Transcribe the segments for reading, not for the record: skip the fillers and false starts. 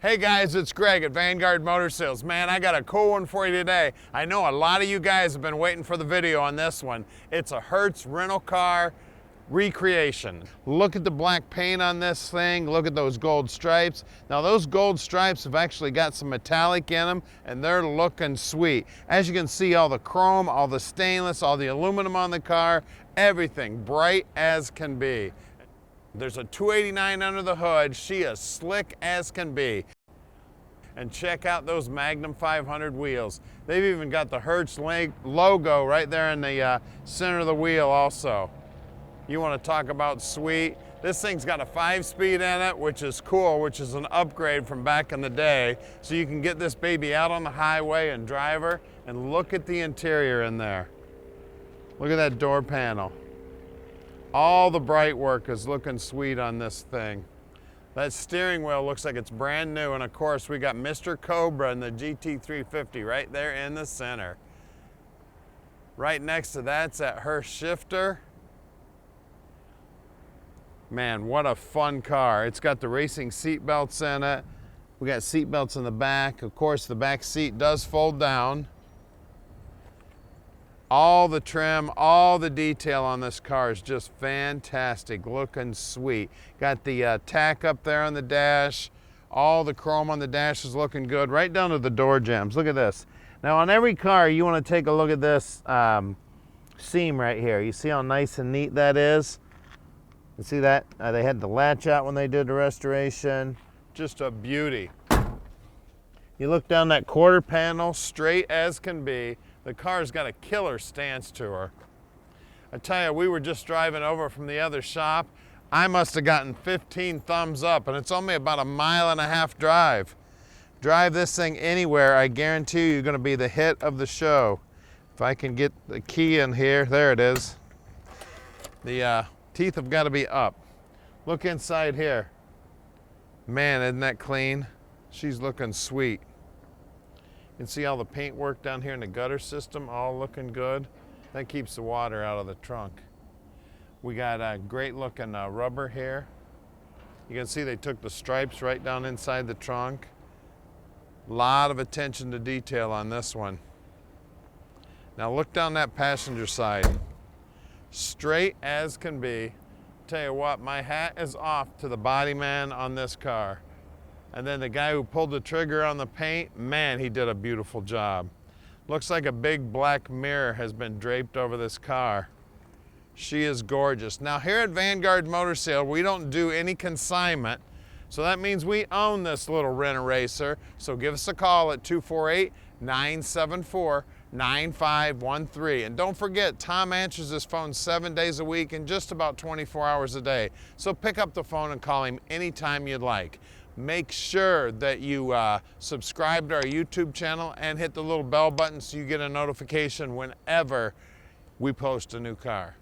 Hey guys, it's Greg at Vanguard Motor Sales. Man, I got a cool one for you today. I know a lot of you guys have been waiting for the video on this one. It's a Hertz rental car recreation. Look at the black paint on this thing. Look at those gold stripes. Now those gold stripes have actually got some metallic in them and they're looking sweet. As you can see, all the chrome, all the stainless, all the aluminum on the car, everything bright as can be. There's a 289 under the hood. She is slick as can be. And check out those Magnum 500 wheels. They've even got the Hertz logo right there in the center of the wheel also. You want to talk about sweet. This thing's got a 5-speed in it, which is cool, which is an upgrade from back in the day. So you can get this baby out on the highway and drive her. And look at the interior in there. Look at that door panel. All the bright work is looking sweet on this thing. That steering wheel looks like it's brand new, and of course we got Mr. Cobra and the GT350 right there in the center. Right next to that's that Hertz shifter. Man, what a fun car. It's got the racing seat belts in it. We got seat belts in the back. Of course, the back seat does fold down. All the trim, all the detail on this car is just fantastic, looking sweet. Got the tack up there on the dash. All the chrome on the dash is looking good, right down to the door jambs. Look at this. Now on every car, you want to take a look at this seam right here. You see how nice and neat that is? You see that? They had the latch out when they did the restoration. Just a beauty. You look down that quarter panel, straight as can be. The car's got a killer stance to her. I tell you, we were just driving over from the other shop. I must have gotten 15 thumbs up, and it's only about a 1.5 mile drive. Drive this thing anywhere, I guarantee you, you're gonna be the hit of the show. If I can get the key in here, there it is. The teeth have got to be up. Look inside here. Man, isn't that clean? She's looking sweet. You can see all the paint work down here in the gutter system, all looking good. That keeps the water out of the trunk. We got a great looking rubber here. You can see they took the stripes right down inside the trunk. A lot of attention to detail on this one. Now look down that passenger side. Straight as can be. Tell you what, my hat is off to the body man on this car. And then the guy who pulled the trigger on the paint, man, he did a beautiful job. Looks like a big black mirror has been draped over this car. She is gorgeous. Now here at Vanguard Motor Sale, we don't do any consignment. So that means we own this little rent-a-racer. So give us a call at 248-974-9513. And don't forget, Tom answers his phone 7 days a week and just about 24 hours a day. So pick up the phone and call him anytime you'd like. Make sure that you subscribe to our YouTube channel and hit the little bell button so you get a notification whenever we post a new car.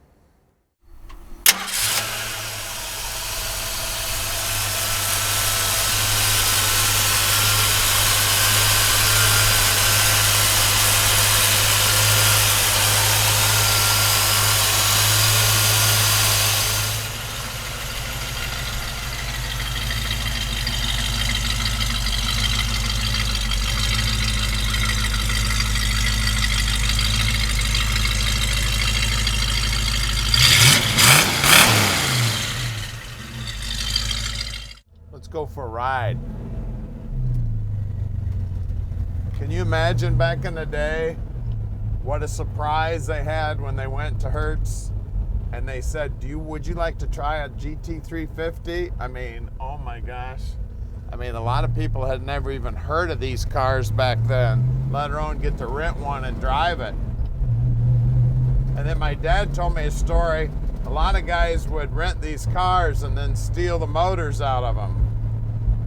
Let's go for a ride. Can you imagine back in the day what a surprise they had when they went to Hertz and they said, would you like to try a GT350? I mean, oh my gosh. I mean, a lot of people had never even heard of these cars back then, let alone get to rent one and drive it. And then my dad told me a story. A lot of guys would rent these cars and then steal the motors out of them.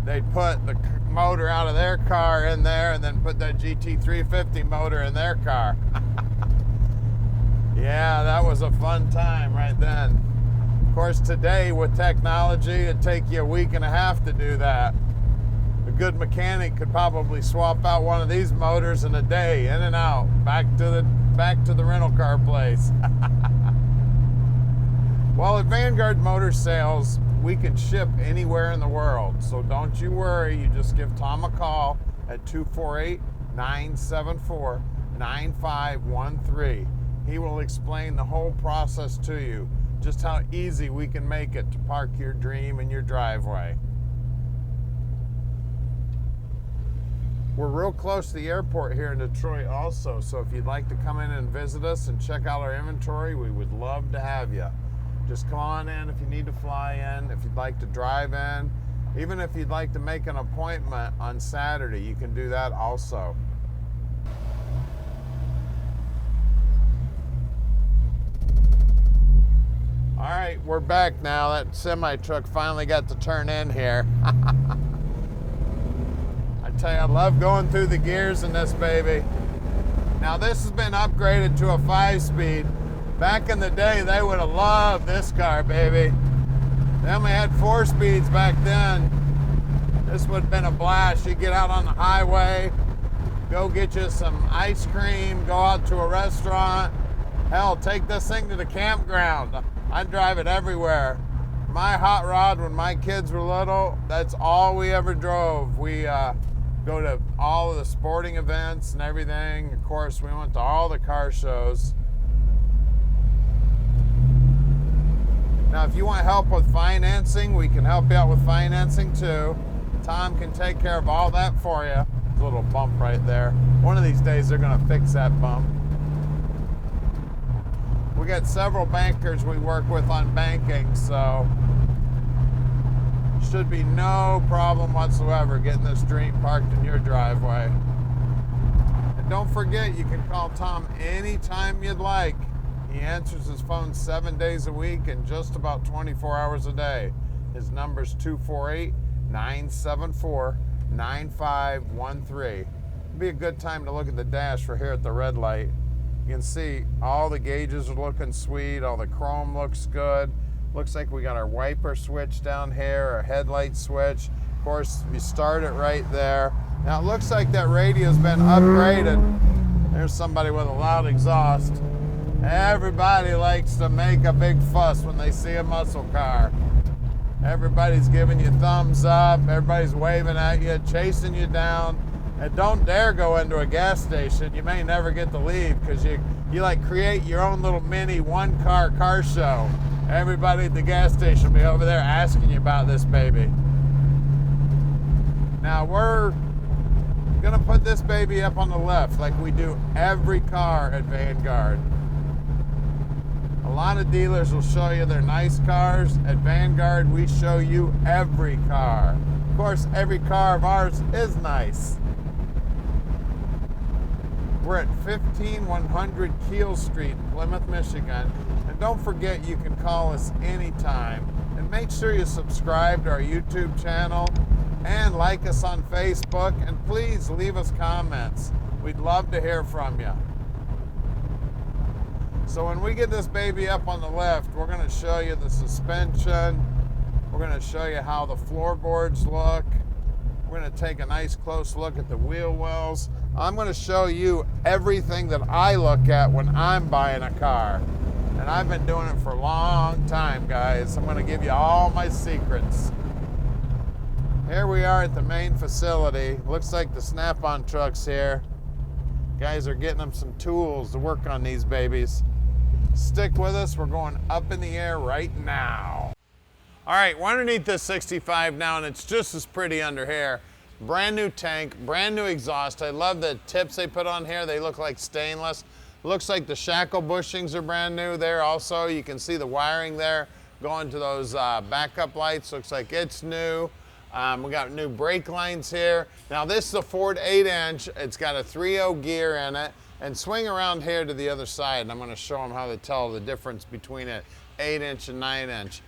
They'd put the motor out of their car in there and then put that GT350 motor in their car. Yeah, that was a fun time right then. Of course, today with technology, it'd take you a week and a half to do that. A good mechanic could probably swap out one of these motors in a day, in and out, back to the rental car place. Well, at Vanguard Motor Sales, we can ship anywhere in the world. So don't you worry, you just give Tom a call at 248-974-9513. He will explain the whole process to you, just how easy we can make it to park your dream in your driveway. We're real close to the airport here in Detroit also, so if you'd like to come in and visit us and check out our inventory, we would love to have you. Just come on in if you need to fly in, if you'd like to drive in, even if you'd like to make an appointment on Saturday, you can do that also. All right, we're back now. That semi truck finally got to turn in here. I tell you, I love going through the gears in this baby. Now this has been upgraded to a 5-speed. Back in the day, they would have loved this car, baby. They only had 4 speeds back then. This would have been a blast. You get out on the highway, go get you some ice cream, go out to a restaurant. Hell, take this thing to the campground. I'd drive it everywhere. My hot rod when my kids were little, that's all we ever drove. We go to all of the sporting events and everything. Of course, we went to all the car shows. Now, if you want help with financing, we can help you out with financing too. Tom can take care of all that for you. There's a little bump right there. One of these days, they're gonna fix that bump. We got several bankers we work with on banking, so should be no problem whatsoever getting this dream parked in your driveway. And don't forget, you can call Tom anytime you'd like. He answers his phone 7 days a week and just about 24 hours a day. His number's 248-974-9513. It'd be a good time to look at the dash for here at the red light. You can see all the gauges are looking sweet, all the chrome looks good. Looks like we got our wiper switch down here, our headlight switch. Of course, you start it right there. Now it looks like that radio's been upgraded. There's somebody with a loud exhaust. Everybody likes to make a big fuss when they see a muscle car. Everybody's giving you thumbs up, everybody's waving at you, chasing you down. And don't dare go into a gas station. You may never get to leave because you like create your own little mini one-car car show. Everybody at the gas station will be over there asking you about this baby. Now we're gonna put this baby up on the left like we do every car at Vanguard. A lot of dealers will show you their nice cars. At Vanguard, we show you every car. Of course, every car of ours is nice. We're at 15100 Keel Street, Plymouth, Michigan. And don't forget, you can call us anytime. And make sure you subscribe to our YouTube channel and like us on Facebook. And please leave us comments. We'd love to hear from you. So when we get this baby up on the left, we're going to show you the suspension. We're going to show you how the floorboards look. We're going to take a nice close look at the wheel wells. I'm going to show you everything that I look at when I'm buying a car. And I've been doing it for a long time, guys. I'm going to give you all my secrets. Here we are at the main facility. Looks like the Snap-on truck's here. Guys are getting them some tools to work on these babies. Stick with us. We're going up in the air right now. All right, we're underneath this 65 now, and it's just as pretty under here. Brand new tank, brand new exhaust. I love the tips they put on here. They look like stainless. Looks like the shackle bushings are brand new there also. You can see the wiring there going to those backup lights. Looks like it's new. We got new brake lines here. Now this is a Ford 8-inch. It's got a 3.0 gear in it. And swing around here to the other side, and I'm going to show them how to tell the difference between an 8-inch and 9-inch.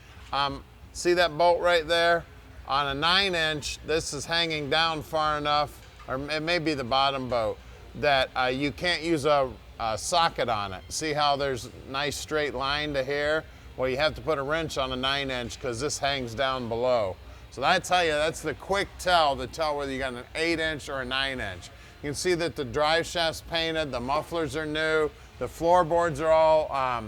See that bolt right there? On a 9-inch, this is hanging down far enough, or it may be the bottom bolt, that you can't use a socket on it. See how there's a nice straight line to here? Well, you have to put a wrench on a 9-inch because this hangs down below. So that's how that's the quick tell to tell whether you got an 8-inch or a 9-inch. You can see that the drive shaft's painted, the mufflers are new, the floorboards are all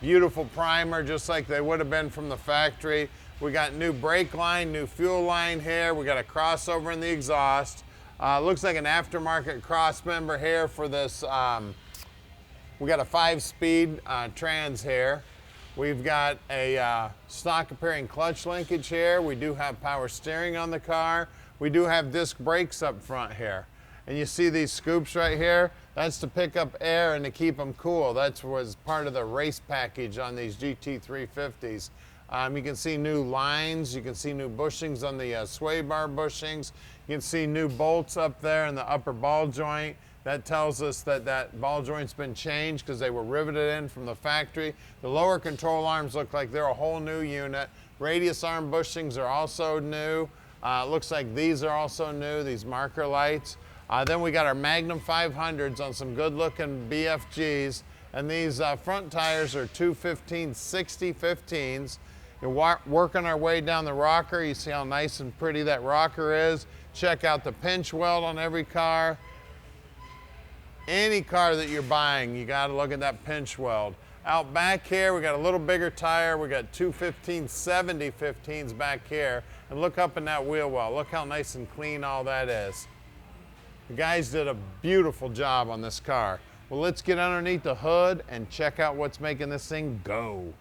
beautiful primer, just like they would have been from the factory. We got new brake line, new fuel line here. We got a crossover in the exhaust. Looks like an aftermarket cross member here for this. We got a 5-speed trans here. We've got a stock appearing clutch linkage here. We do have power steering on the car. We do have disc brakes up front here. And you see these scoops right here? That's to pick up air and to keep them cool. That was part of the race package on these GT350s. You can see new lines. You can see new bushings on the sway bar bushings. You can see new bolts up there in the upper ball joint. That tells us that that ball joint's been changed because they were riveted in from the factory. The lower control arms look like they're a whole new unit. Radius arm bushings are also new. Looks like these are also new, these marker lights. Then we got our Magnum 500s on some good looking BFGs. And these front tires are 215/60 15s. You're working our way down the rocker. You see how nice and pretty that rocker is. Check out the pinch weld on every car. Any car that you're buying, you got to look at that pinch weld. Out back here, we got a little bigger tire. We got 215/70 15s back here. And look up in that wheel well. Look how nice and clean all that is. The guys did a beautiful job on this car. Well, let's get underneath the hood and check out what's making this thing go.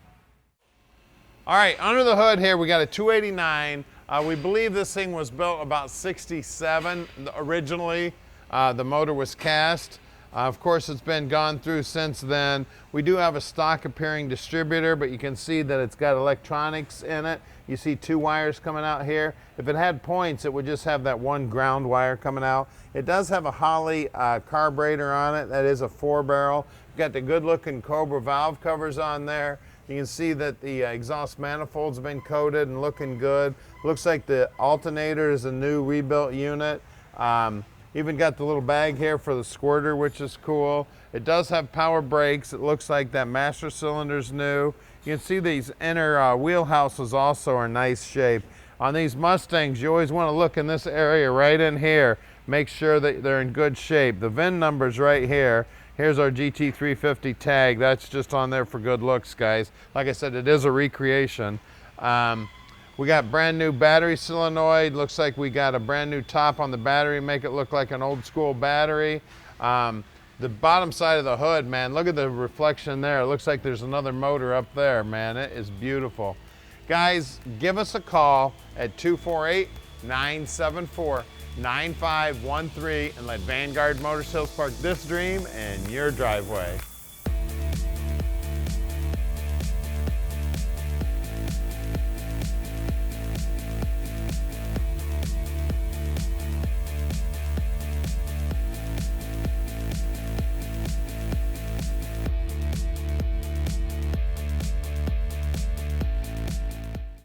All right, under the hood here, we got a 289. We believe this thing was built about 67 originally. The motor was cast. Of course, it's been gone through since then. We do have a stock appearing distributor, but you can see that it's got electronics in it. You see 2 wires coming out here. If it had points, it would just have that 1 ground wire coming out. It does have a Holley carburetor on it. That is a 4-barrel. Got the good looking Cobra valve covers on there. You can see that the exhaust manifold's been coated and looking good. Looks like the alternator is a new rebuilt unit. Even got the little bag here for the squirter, which is cool. It does have power brakes. It looks like that master cylinder's new. You can see these inner wheelhouses also are nice shape. On these Mustangs, you always want to look in this area right in here. Make sure that they're in good shape. The VIN number's right here. Here's our GT350 tag. That's just on there for good looks, guys. Like I said, it is a recreation. We got brand new battery solenoid. Looks like we got a brand new top on the battery, make it look like an old school battery. The bottom side of the hood, man, look at the reflection there. It looks like there's another motor up there, man. It is beautiful. Guys, give us a call at 248-974-9513 and let Vanguard Motor Sales park this dream in your driveway.